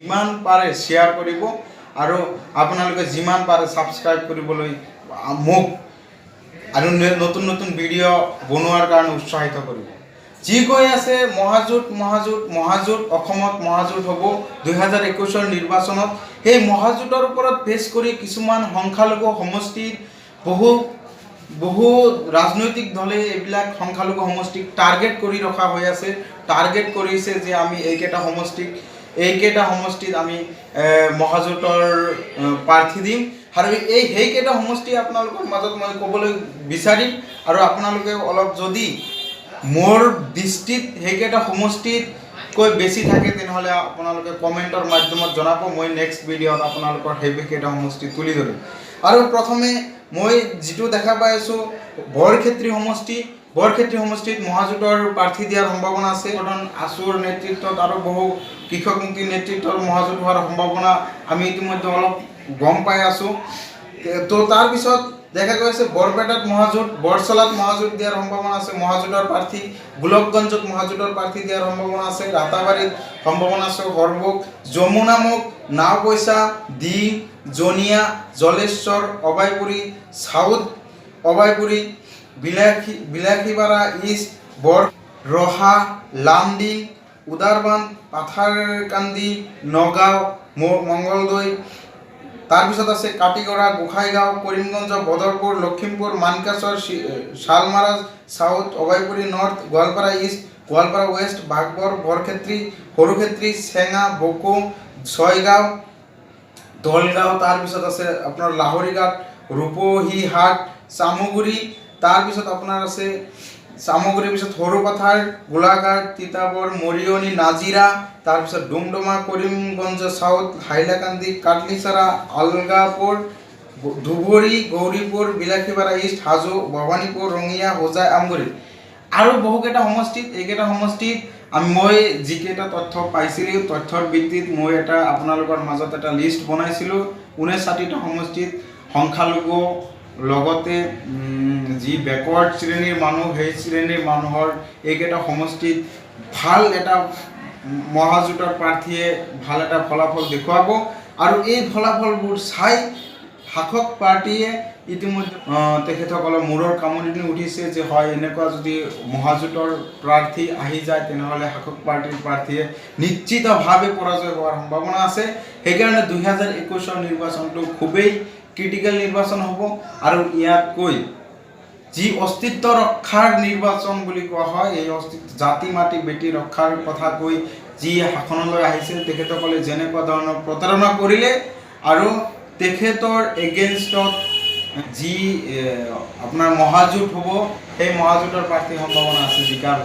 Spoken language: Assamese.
যিমান পাৰে শ্বেয়াৰ কৰিব আৰু আপোনালোকে যিমান পাৰে ছাবস্ক্ৰাইব কৰিবলৈ মোক আৰু নতুন নতুন ভিডিঅ' বনোৱাৰ কাৰণে উৎসাহিত কৰিব। যি কৈ আছে মহাজোঁট অসমত মহাজোঁট হ'ব 2021 নিৰ্বাচনত, সেই মহাজোঁটৰ ওপৰত বেছ কৰি কিছুমান সংখ্যালঘু সমষ্টিৰ বহু ৰাজনৈতিক দলে এইবিলাক সংখ্যালঘু সমষ্টিক টাৰ্গেট কৰি ৰখা হৈ আছে। টাৰ্গেট কৰিছে যে আমি এইকেইটা সমষ্টিত আমি মহাজোঁটৰ প্ৰাৰ্থী দিম আৰু সেইকেইটা সমষ্টি আপোনালোকৰ মাজত মই ক'বলৈ বিচাৰিম। আৰু আপোনালোকে অলপ যদি মোৰ দৃষ্টিত সেইকেইটা সমষ্টিতকৈ বেছি থাকে তেনেহ'লে আপোনালোকে কমেণ্টৰ মাধ্যমত জনাব। মই নেক্সট ভিডিঅ'ত আপোনালোকৰ সেইকেইটা সমষ্টি তুলি ধৰিম। আৰু প্ৰথমে মই যিটো দেখা পাই আছোঁ বৰক্ষেত্ৰী সমষ্টিত মহাজোঁটৰ প্ৰাৰ্থী দিয়াৰ সম্ভাৱনা আছে। আছুৰ নেতৃত্বত আৰু বহু কৃষক মুক্তিৰ নেতৃত্বৰ মহাজোঁট হোৱাৰ সম্ভাৱনা আমি ইতিমধ্যে অলপ গম পাই আছোঁ। তো তাৰপিছত দেখা গৈছে বৰপেটাত মহাজোঁট, বৰচলাত মহাজোঁট দিয়াৰ সম্ভাৱনা আছে মহাজোঁটৰ প্ৰাৰ্থী, গোলকগঞ্জত মহাজোঁটৰ প্ৰাৰ্থী দিয়াৰ সম্ভাৱনা আছে, ৰাতাবাৰীত সম্ভাৱনা আছে, সৰভোগ, যমুনামুখ, নাওপইচা, দি, জনিয়া, জলেশ্বৰ, অভয়পুৰী, চাউথ অভয়পুৰী, বিলাসীপাৰা ইষ্ট, ৰহা, লামডিং, উদাৰবান, পাথাৰকান্দি, নগাঁও, মংগলদৈ, তাৰপিছত আছে Katigorah, Gossaigaon, Karimganj, Badarpur, Lakhimpur, Mankachar, Salmara south, Abhayapuri north, Goalpara east, Goalpara west, Baghbar, Barkhetri, Sarukhetri, Chenga, Boko, Chaygaon, Dalgaon, তাৰপিছত আছে আপোনাৰ লাহৰীঘাট, ৰূপহীহাট, চামগুৰি, তাৰপিছত আপোনাৰ আছে চামগুৰিৰ পিছত সৰুপথাৰ, গোলাঘাট, তিতাবৰ, মৰিয়নি, নাজিৰা, তাৰপিছত ডুমডুমা, কৰিমগঞ্জ চাউথ, হাইলাকান্দি, কাটলিচাৰা, আলগাপুৰ, ধুবুৰী, গৌৰীপুৰ, বিলাসীপাৰা ইষ্ট, হাজো, ভৱানীপুৰ, ৰঙিয়া, হোজাই, আমগুৰি আৰু বহুকেইটা সমষ্টিত। এইকেইটা সমষ্টিত মই যিকেইটা তথ্য পাইছিলোঁ তথ্যৰ ভিত্তিত মই আপোনালোকৰ মাজত এটা লিষ্ট বনাইছিলোঁ। 59টা সমষ্টিত সংখ্যালঘু লগতে যি বেকৱাৰ্ড শ্ৰেণীৰ মানুহ সেই শ্ৰেণীৰ মানুহৰ এইকেইটা সমষ্টিত ভাল এটা মহাজোঁটৰ প্ৰাৰ্থীয়ে ভাল এটা ফলাফল দেখুৱাব আৰু এই ফলাফলবোৰ চাই শাসক পাৰ্টীয়ে ইতিমধ্যে তেখেতসকলৰ মূৰৰ কামুৰণি উঠিছে যে হয় এনেকুৱা যদি মহাজোঁটৰ প্ৰাৰ্থী আহি যায় তেনেহ'লে শাসক পাৰ্টীৰ প্ৰাৰ্থীয়ে নিশ্চিতভাৱে পৰাজয় হোৱাৰ সম্ভাৱনা আছে। সেইকাৰণে 2021 নিৰ্বাচনটো খুবেই ক্ৰিটিকেল নিৰ্বাচন হ'ব আৰু ইয়াতকৈ যি অস্তিত্ব ৰক্ষাৰ নিৰ্বাচন বুলি কোৱা হয়, এই জাতি মাটি বেটি ৰক্ষাৰ কথা কৈ যি শাসনলৈ আহিছে তেখেতসকলে যেনেকুৱা ধৰণৰ প্ৰতাৰণা কৰিলে আৰু তেখেতৰ এগেইনষ্টত যি আপোনাৰ মহাজোঁট হ'ব সেই মহাজোঁটৰ প্ৰাৰ্থীৰ সম্ভাৱনা আছে জিকাৰ